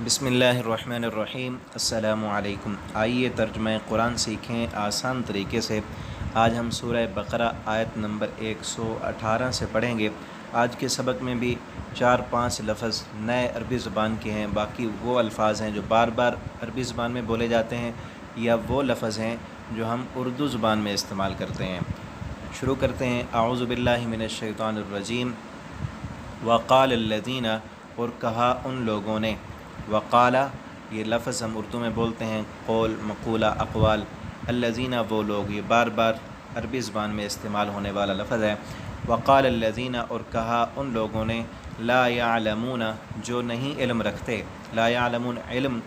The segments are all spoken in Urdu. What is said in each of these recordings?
بسم اللہ الرحمن الرحیم۔ السلام علیکم۔ آئیے ترجمہ قرآن سیکھیں آسان طریقے سے۔ آج ہم سورہ بقرہ آیت نمبر 118 سے پڑھیں گے۔ آج کے سبق میں بھی 4-5 لفظ نئے عربی زبان کے ہیں، باقی وہ الفاظ ہیں جو بار بار عربی زبان میں بولے جاتے ہیں یا وہ لفظ ہیں جو ہم اردو زبان میں استعمال کرتے ہیں۔ شروع کرتے ہیں۔ اعوذ باللہ من الشیطان الرجیم۔ وقال الذین، اور کہا ان لوگوں نے۔ وقالا، یہ لفظ ہم اردو میں بولتے ہیں قول، مقولہ، اقوال۔ الذین، وہ لوگ، یہ بار بار عربی زبان میں استعمال ہونے والا لفظ ہے۔ وقال الذین، اور کہا ان لوگوں نے، لا یعلمون، جو نہیں علم رکھتے۔ لا یعلمون علم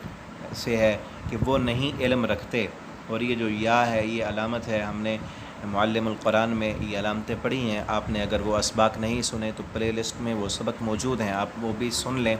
سے ہے کہ وہ نہیں علم رکھتے، اور یہ جو یا ہے یہ علامت ہے۔ ہم نے معلم القرآن میں یہ علامتیں پڑھی ہیں، آپ نے اگر وہ اسباق نہیں سنے تو پلے لسٹ میں وہ سبق موجود ہیں، آپ وہ بھی سن لیں۔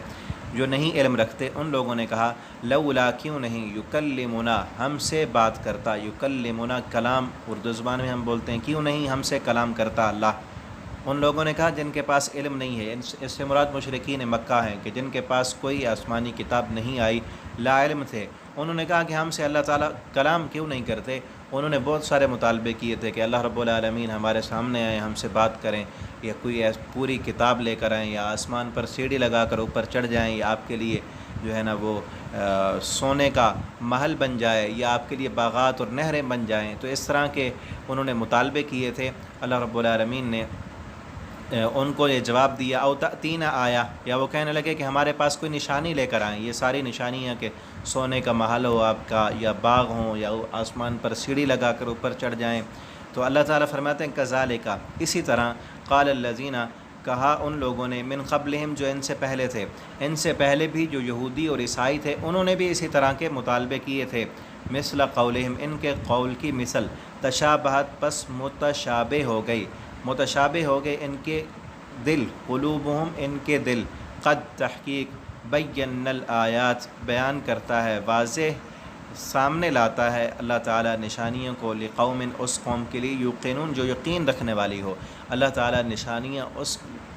جو نہیں علم رکھتے ان لوگوں نے کہا، لولا، کیوں نہیں، یکلمنا، ہم سے بات کرتا۔ یکلمنا کلام اردو زبان میں ہم بولتے ہیں، کیوں نہیں ہم سے کلام کرتا اللہ۔ ان لوگوں نے کہا جن کے پاس علم نہیں ہے، اس سے مراد مشرکین مکہ ہیں کہ جن کے پاس کوئی آسمانی کتاب نہیں آئی، لا علم تھے۔ انہوں نے کہا کہ ہم سے اللہ تعالیٰ کلام کیوں نہیں کرتے۔ انہوں نے بہت سارے مطالبے کیے تھے کہ اللہ رب العالمین ہمارے سامنے آئیں، ہم سے بات کریں، یا کوئی پوری کتاب لے کر آئیں، یا آسمان پر سیڑھی لگا کر اوپر چڑھ جائیں، یا آپ کے لیے جو ہے نا وہ سونے کا محل بن جائے، یا آپ کے لیے باغات اور نہریں بن جائیں۔ تو اس طرح کے انہوں نے مطالبے کیے تھے۔ اللہ رب العالمین نے ان کو یہ جواب دیا، او تأتینا آیا، یا وہ کہنے لگے کہ ہمارے پاس کوئی نشانی لے کر آئیں۔ یہ ساری نشانیاں کہ سونے کا محل ہو آپ کا، یا باغ ہوں، یا آسمان پر سیڑھی لگا کر اوپر چڑھ جائیں۔ تو اللہ تعالیٰ فرماتے ہیں کذالک، اسی طرح، قال الذین، کہا ان لوگوں نے، من قبلہم، جو ان سے پہلے تھے، ان سے پہلے بھی جو یہودی اور عیسائی تھے انہوں نے بھی اسی طرح کے مطالبے کیے تھے۔ مثل قولہم، ان کے قول کی مثل، تشابہت، پس متشابہ ہو گئی، متشابہ ہو گئے ان کے دل، قلوبہم، ان کے دل، قد، تحقیق، بینا الآیات، بیان کرتا ہے، واضح سامنے لاتا ہے اللہ تعالیٰ نشانیوں کو، لقوم، اس قوم کے لیے، یوقنون، جو یقین رکھنے والی ہو۔ اللہ تعالیٰ نشانیاں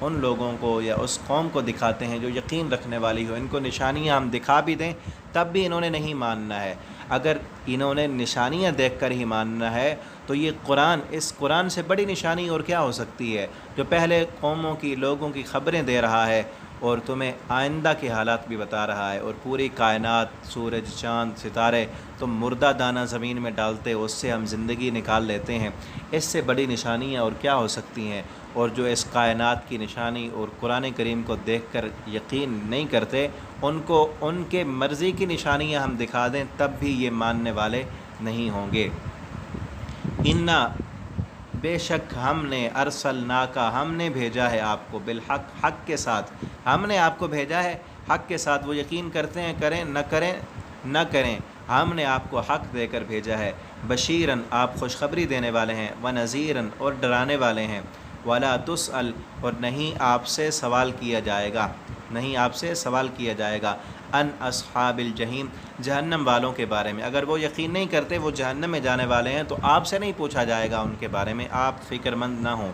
ان لوگوں کو یا اس قوم کو دکھاتے ہیں جو یقین رکھنے والی ہو۔ ان کو نشانیاں ہم دکھا بھی دیں تب بھی انہوں نے نہیں ماننا ہے۔ اگر انہوں نے نشانیاں دیکھ کر ہی ماننا ہے تو یہ قرآن، اس قرآن سے بڑی نشانی اور کیا ہو سکتی ہے، جو پہلے قوموں کی، لوگوں کی خبریں دے رہا ہے اور تمہیں آئندہ کے حالات بھی بتا رہا ہے، اور پوری کائنات، سورج، چاند، ستارے، تم مردہ دانہ زمین میں ڈالتے ہو، اس سے ہم زندگی نکال لیتے ہیں۔ اس سے بڑی نشانیاں اور کیا ہو سکتی ہیں۔ اور جو اس کائنات کی نشانی اور قرآن کریم کو دیکھ کر یقین نہیں کرتے، ان کو ان کے مرضی کی نشانیاں ہم دکھا دیں تب بھی یہ ماننے والے نہیں ہوں گے۔ انا، بے شک ہم نے، ارسلناک، ہم نے بھیجا ہے آپ کو، بالحق، حق کے ساتھ، ہم نے آپ کو بھیجا ہے حق کے ساتھ۔ وہ یقین کرتے ہیں، کریں نہ کریں نہ کریں، ہم نے آپ کو حق دے کر بھیجا ہے۔ بشیرن، آپ خوشخبری دینے والے ہیں، ونذیرن، اور ڈرانے والے ہیں۔ ولا تسأل، اور نہیں آپ سے سوال کیا جائے گا، نہیں آپ سے سوال کیا جائے گا، ان اصحاب الجحیم، جہنم والوں کے بارے میں۔ اگر وہ یقین نہیں کرتے وہ جہنم میں جانے والے ہیں تو آپ سے نہیں پوچھا جائے گا ان کے بارے میں، آپ فکر مند نہ ہوں۔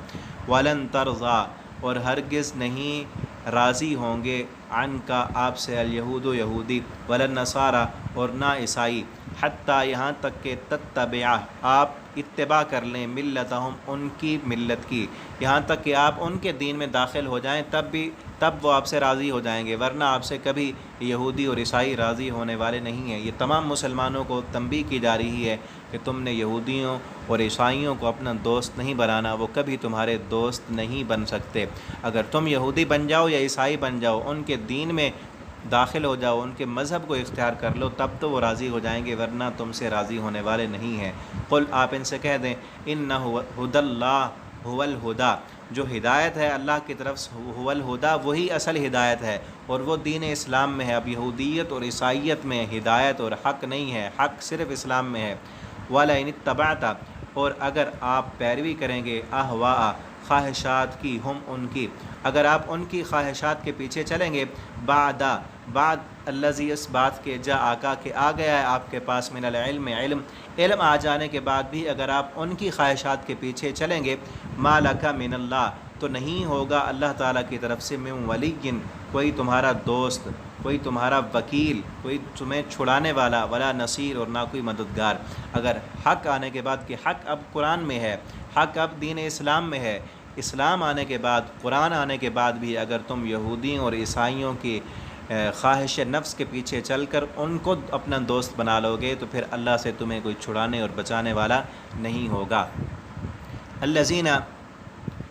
ولن ترضی، اور ہرگز نہیں راضی ہوں گے، عن کا، آپ سے، الیہود، یہودی، ولن نصارى، اور نہ عیسائی، حتیٰ، یہاں تک کہ، تتبع، آپ اتباع کر لیں، ملتہم، ان کی ملت کی، یہاں تک کہ آپ ان کے دین میں داخل ہو جائیں تب وہ آپ سے راضی ہو جائیں گے، ورنہ آپ سے کبھی یہودی اور عیسائی راضی ہونے والے نہیں ہیں۔ یہ تمام مسلمانوں کو تنبیہ کی جا رہی ہے کہ تم نے یہودیوں اور عیسائیوں کو اپنا دوست نہیں بنانا، وہ کبھی تمہارے دوست نہیں بن سکتے۔ اگر تم یہودی بن جاؤ یا عیسائی بن جاؤ، ان کے دین میں داخل ہو جاؤ، ان کے مذہب کو اختیار کر لو، تب تو وہ راضی ہو جائیں گے، ورنہ تم سے راضی ہونے والے نہیں ہیں۔ قل، آپ ان سے کہہ دیں، انہ ھدی اللہ ھو الھدی، جو ہدایت ہے اللہ کی طرف سے، ھو الھدی، وہی اصل ہدایت ہے، اور وہ دین اسلام میں ہے۔ اب یہودیت اور عیسائیت میں ہدایت اور حق نہیں ہے، حق صرف اسلام میں ہے۔ وَلَئِنِ اتَّبَعْتَ، اور اگر آپ پیروی کریں گے، اہواء، خواہشات کی، ہم، ان کی، اگر آپ ان کی خواہشات کے پیچھے چلیں گے، بعد الذی، اس بات کے، جا آقا، کہ آ گیا ہے آپ کے پاس، من العلم، علم آ جانے کے بعد بھی اگر آپ ان کی خواہشات کے پیچھے چلیں گے، ما لک من اللہ، تو نہیں ہوگا اللہ تعالیٰ کی طرف سے، من ولی، کوئی تمہارا دوست، کوئی تمہارا وکیل، کوئی تمہیں چھڑانے والا، ولا نصیر، اور نہ کوئی مددگار۔ اگر حق آنے کے بعد کہ حق اب قرآن میں ہے، حق اب دین اسلام میں ہے، اسلام آنے کے بعد، قرآن آنے کے بعد بھی اگر تم یہودیوں اور عیسائیوں کی خواہش نفس کے پیچھے چل کر ان کو اپنا دوست بنا لو گے تو پھر اللہ سے تمہیں کوئی چھڑانے اور بچانے والا نہیں ہوگا۔ الذین،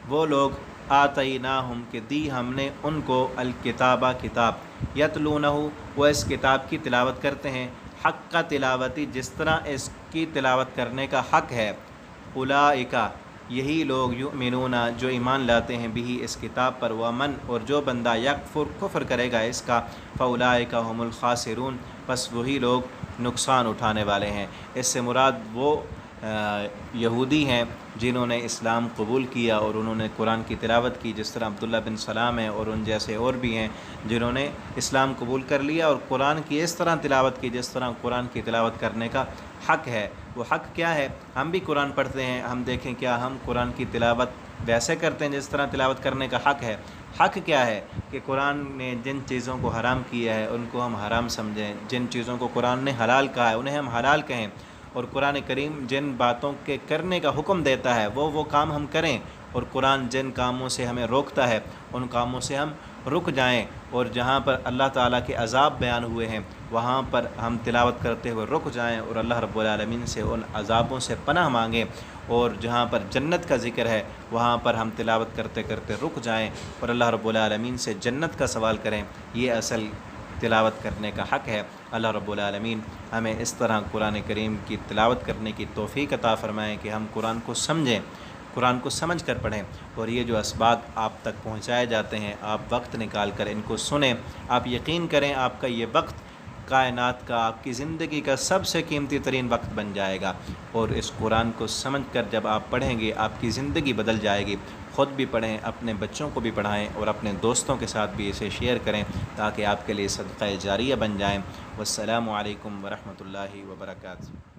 وہ لوگ، آتیناہم، کہ دی ہم نے ان کو، الکتابہ، کتاب، یتلونہ، وہ اس کتاب کی تلاوت کرتے ہیں، حق کا تلاوتی، جس طرح اس کی تلاوت کرنے کا حق ہے، اولئک، یہی لوگ، یؤمنون، جو ایمان لاتے ہیں، بھی اس کتاب پر، ومن، اور جو بندہ، یکفر، کفر کرے گا اس کا، فاولئک هم الخاسرون، بس وہی لوگ نقصان اٹھانے والے ہیں۔ اس سے مراد وہ یہودی ہیں جنہوں نے اسلام قبول کیا اور انہوں نے قرآن کی تلاوت کی، جس طرح عبداللہ بن سلام ہیں اور ان جیسے اور بھی ہیں جنہوں نے اسلام قبول کر لیا اور قرآن کی اس طرح تلاوت کی جس طرح قرآن کی تلاوت کرنے کا حق ہے۔ وہ حق کیا ہے؟ ہم بھی قرآن پڑھتے ہیں، ہم دیکھیں کیا ہم قرآن کی تلاوت ویسے کرتے ہیں جس طرح تلاوت کرنے کا حق ہے؟ حق کیا ہے؟ کہ قرآن نے جن چیزوں کو حرام کیا ہے ان کو ہم حرام سمجھیں، جن چیزوں کو قرآن نے حلال کہا ہے انہیں ہم حلال کہیں، اور قرآن کریم جن باتوں کے کرنے کا حکم دیتا ہے وہ کام ہم کریں، اور قرآن جن کاموں سے ہمیں روکتا ہے ان کاموں سے ہم رک جائیں، اور جہاں پر اللہ تعالیٰ کے عذاب بیان ہوئے ہیں وہاں پر ہم تلاوت کرتے ہوئے رک جائیں اور اللہ رب العالمین سے ان عذابوں سے پناہ مانگیں، اور جہاں پر جنت کا ذکر ہے وہاں پر ہم تلاوت کرتے کرتے رک جائیں اور اللہ رب العالمین سے جنت کا سوال کریں۔ یہ اصل تلاوت کرنے کا حق ہے۔ اللہ رب العالمین ہمیں اس طرح قرآن کریم کی تلاوت کرنے کی توفیق عطا فرمائیں کہ ہم قرآن کو سمجھیں، قرآن کو سمجھ کر پڑھیں، اور یہ جو اسباق آپ تک پہنچائے جاتے ہیں آپ وقت نکال کر ان کو سنیں۔ آپ یقین کریں آپ کا یہ وقت کائنات کا، آپ کی زندگی کا سب سے قیمتی ترین وقت بن جائے گا، اور اس قرآن کو سمجھ کر جب آپ پڑھیں گے آپ کی زندگی بدل جائے گی۔ خود بھی پڑھیں، اپنے بچوں کو بھی پڑھائیں، اور اپنے دوستوں کے ساتھ بھی اسے شیئر کریں تاکہ آپ کے لیے صدقہ جاریہ بن جائیں۔ والسلام علیکم ورحمۃ اللہ وبرکاتہ۔